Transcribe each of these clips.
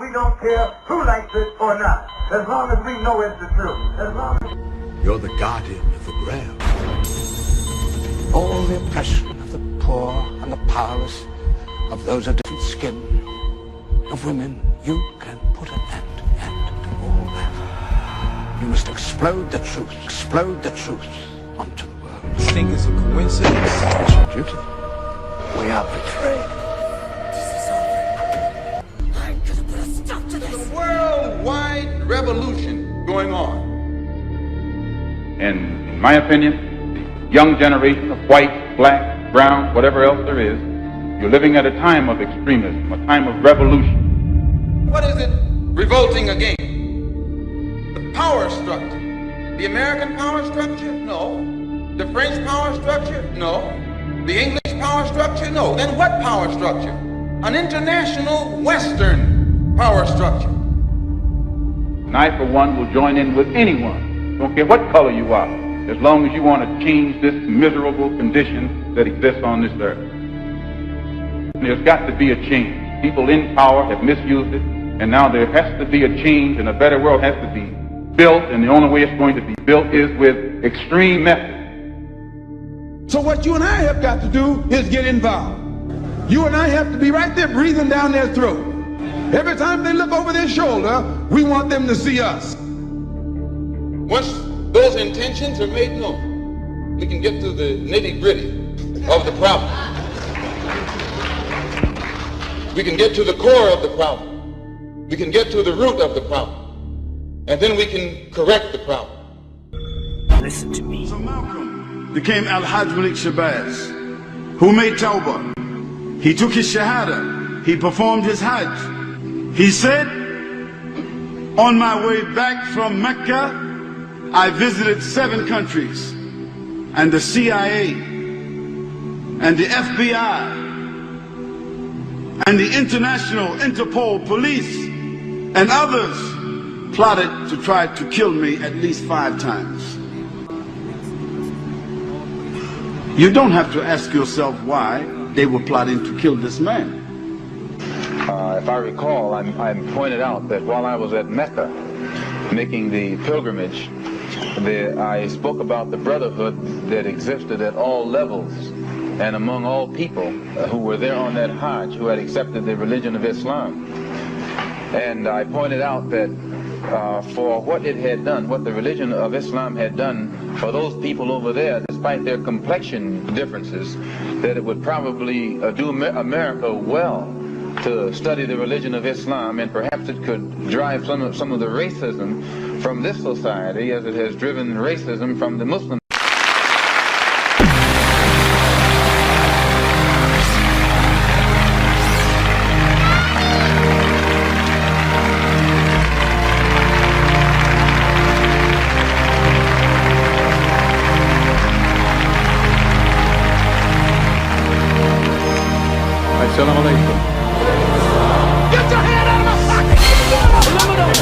We don't care who likes it or not, as long as we know it's the truth. As long as... You're the guardian of the Grail. All the oppression of the poor and the powerless, of those of different skin, of women, you can put an end to all that. You must explode the truth onto the world. You think it's a coincidence? It's our duty. We are betrayed. There's a worldwide revolution going on. And in my opinion, the young generation of white, black, brown, whatever else there is, you're living at a time of extremism, a time of revolution. What is it revolting against? The power structure. The American power structure? No. The French power structure? No. The English power structure? No. Then what power structure? An international Western power structure. And I, for one, will join in with anyone, don't care what color you are, as long as you want to change this miserable condition that exists on this earth. There's got to be a change. People in power have misused it, and now there has to be a change, and a better world has to be built, and the only way it's going to be built is with extreme methods. So what you and I have got to do is get involved. You and I have to be right there breathing down their throat. Every time they look over their shoulder, we want them to see us. Once those intentions are made known, we can get to the nitty-gritty of the problem. We can get to the core of the problem. We can get to the root of the problem. And then we can correct the problem. Listen to me. So Malcom became Al-Hajj Malik Shabazz, who made Tawbah. He took his Shahada. He performed his Hajj. He said, on my way back from Mecca, I visited 7 countries, and the CIA, and the FBI, and the International Interpol Police, and others plotted to try to kill me at least 5 times. You don't have to ask yourself why they were plotting to kill this man. If I recall, I'm pointed out that while I was at Mecca making the pilgrimage, I spoke about the brotherhood that existed at all levels and among all people who were there on that Hajj, who had accepted the religion of Islam. And I pointed out that for what it had done, what the religion of Islam had done for those people over there, despite their complexion differences, that it would probably do America well to study the religion of Islam, and perhaps it could drive some of the racism from this society as it has driven racism from the Muslim. Assalamu alaikum. Get your hand out of my pocket! Eliminate!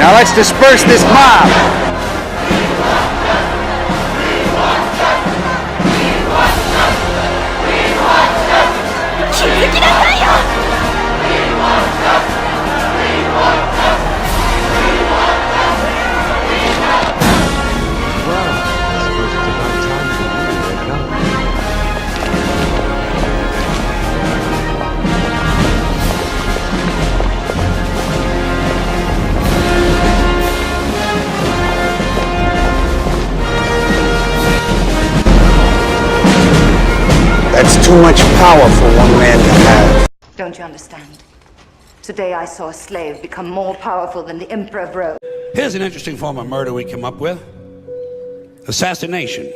Now let's disperse this mob. That's too much power for one man to have. Don't you understand? Today I saw a slave become more powerful than the Emperor of Rome. Here's an interesting form of murder we came up with. Assassination.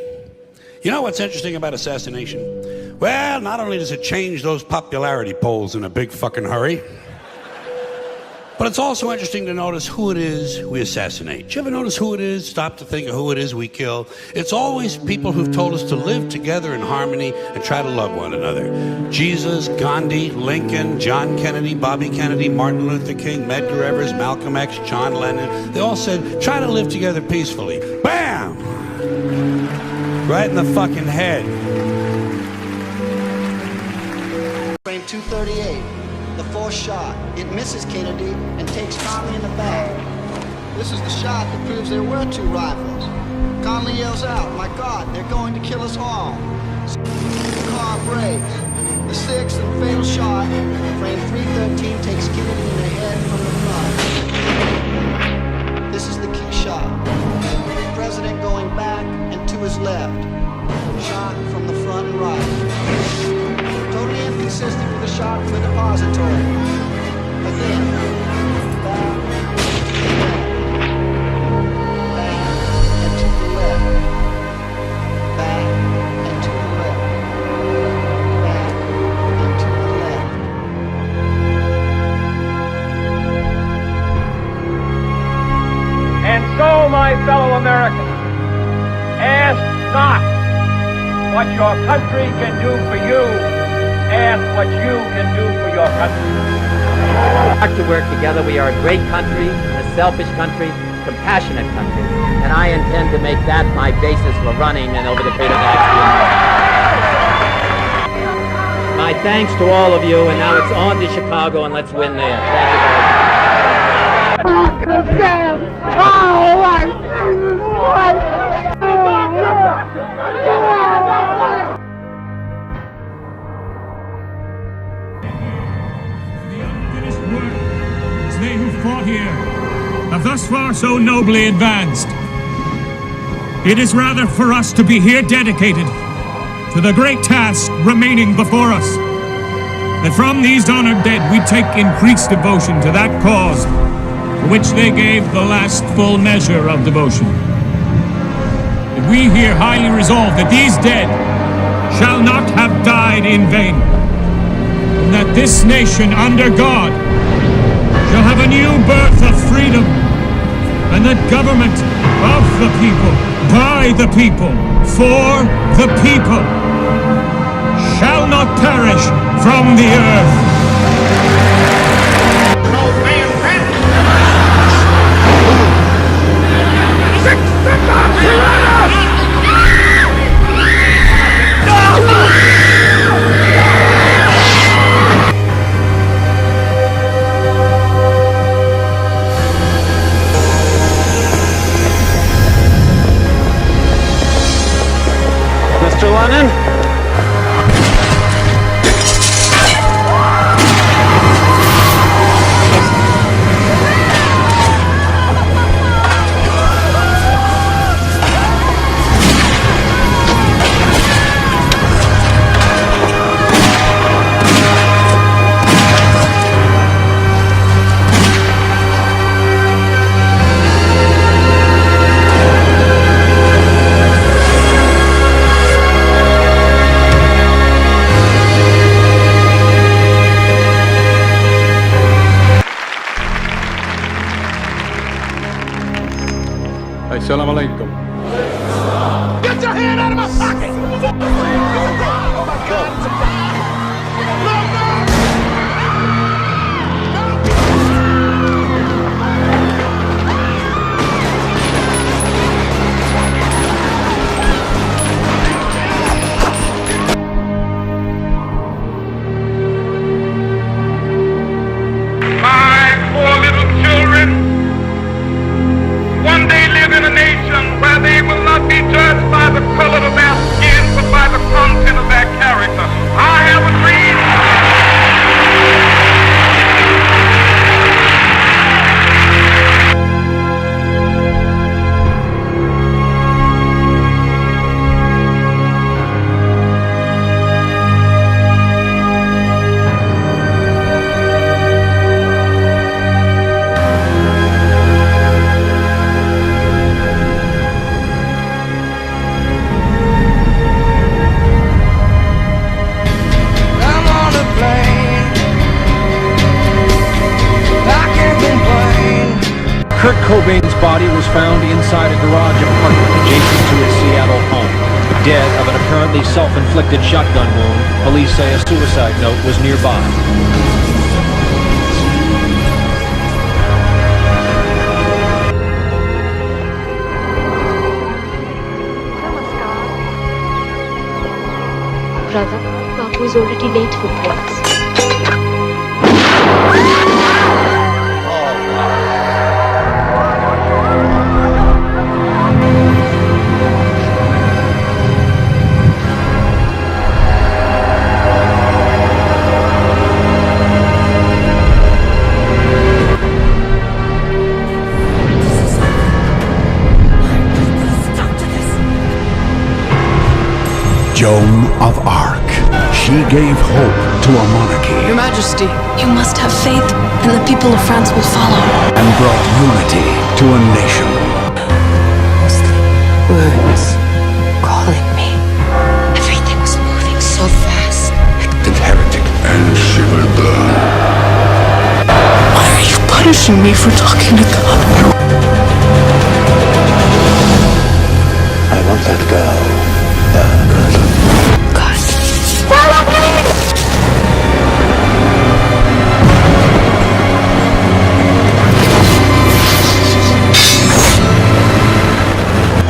You know what's interesting about assassination? Well, not only does it change those popularity polls in a big fucking hurry, but it's also interesting to notice who it is we assassinate. Do you ever notice who it is? Stop to think of who it is we kill. It's always people who've told us to live together in harmony and try to love one another. Jesus, Ghandi, Lincoln, John Kennedy, Bobby Kennedy, Martin Luther King, Medgar Evers, Malcolm X, John Lennon. They all said, try to live together peacefully. Bam! Right in the fucking head. Frame 238. The fourth shot. It misses Kennedy and takes Conley in the back. This is the shot that proves there were two rifles. Conley yells out, "My God, they're going to kill us all." The car brakes. The sixth and fatal shot, frame 313, takes Kennedy in the head from the front. This is the key shot. The president going back and to his left. Shot from the front and right. Totally inconsistent with the shot from the depository. Again. Back. Back and to the left. Back and to the left. Back and to the left. And so, my fellow Americans, ask not what your country can do for you. Ask what you can do for your country. We have to work together. We are a great country, a selfish country, compassionate country, and I intend to make that my basis for running and over the period of the next few months. My thanks to all of you, and now it's on to Chicago, and let's win there. Thank you very much. They who fought here have thus far so nobly advanced. It is rather for us to be here dedicated to the great task remaining before us, that from these honored dead we take increased devotion to that cause for which they gave the last full measure of devotion. That we here highly resolve that these dead shall not have died in vain, and that this nation under God shall have a new birth of freedom, and that government of the people, by the people, for the people, shall not perish from the earth. Mr. Lennon? Assalamu alaikum. Get your hand out of my pocket! Oh my God! Kurt Cobain's body was found inside a garage apartment adjacent to his Seattle home. Dead of an apparently self-inflicted shotgun wound, police say a suicide note was nearby. Brother, Bapu is already late for prayers. Joan of Arc. She gave hope to a monarchy. Your Majesty, you must have faith, and the people of France will follow. And brought unity to a nation. Words calling me. Everything was moving so fast. And heretic and civil blood. Why are you punishing me for talking to God? I want that girl. God. Follow me!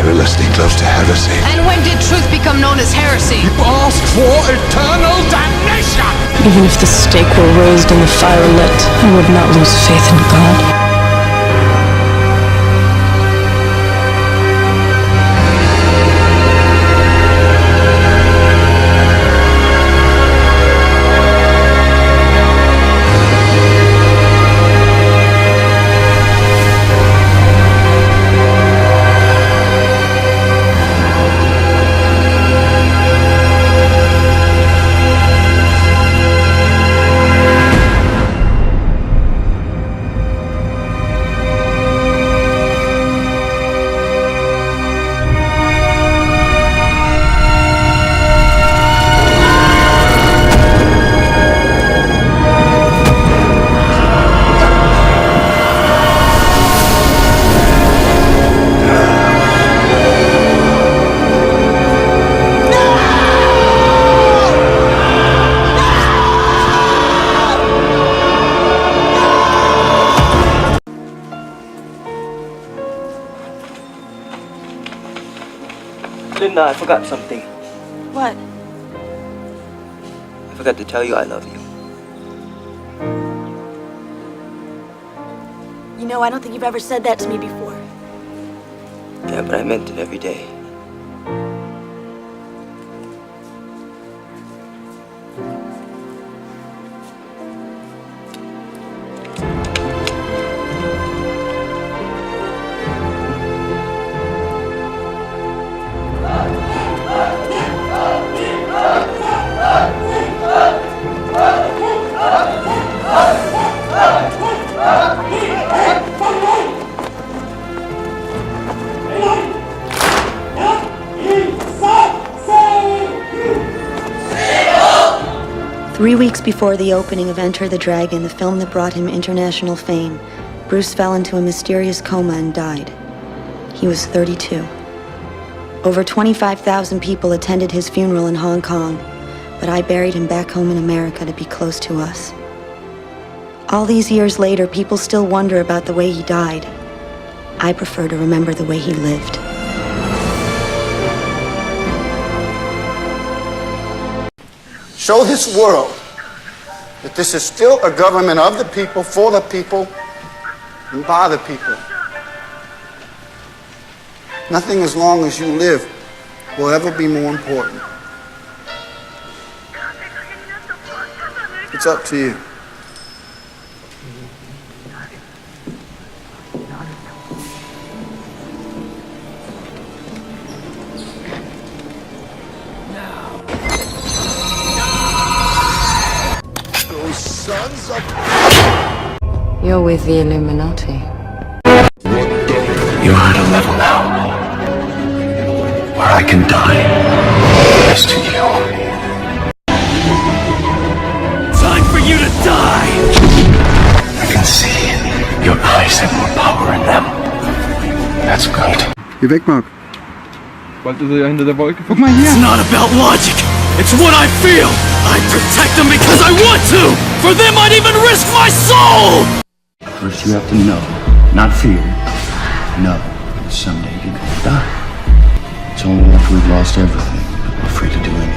We're listening close to heresy. And when did truth become known as heresy? You asked for eternal damnation! Even if the stake were raised and the fire lit, I would not lose faith in God. Linda, I forgot something. What? I forgot to tell you I love you. You know, I don't think you've ever said that to me before. Yeah, but I meant it every day. Three weeks before the opening of Enter the Dragon, the film that brought him international fame, Bruce fell into a mysterious coma and died. He was 32. Over 25,000 people attended his funeral in Hong Kong, but I buried him back home in America to be close to us. All these years later, people still wonder about the way he died. I prefer to remember the way he lived. Show this world that this is still a government of the people, for the people, and by the people. Nothing as long as you live will ever be more important. It's up to you. You're with the Illuminati. You're at a level now where I can die next to you. Time for you to die! I can see your eyes have more power in them Zukunft. Geh weg, Mark. Bald ist er ja hinter der Wolke. Guck mal hier. It's not about logic. It's what I feel. I protect them because I want to. For them, I'd even risk my soul. First, you have to know, not fear. Know that someday you're gonna die. It's only after we've lost everything that we're free to do anything.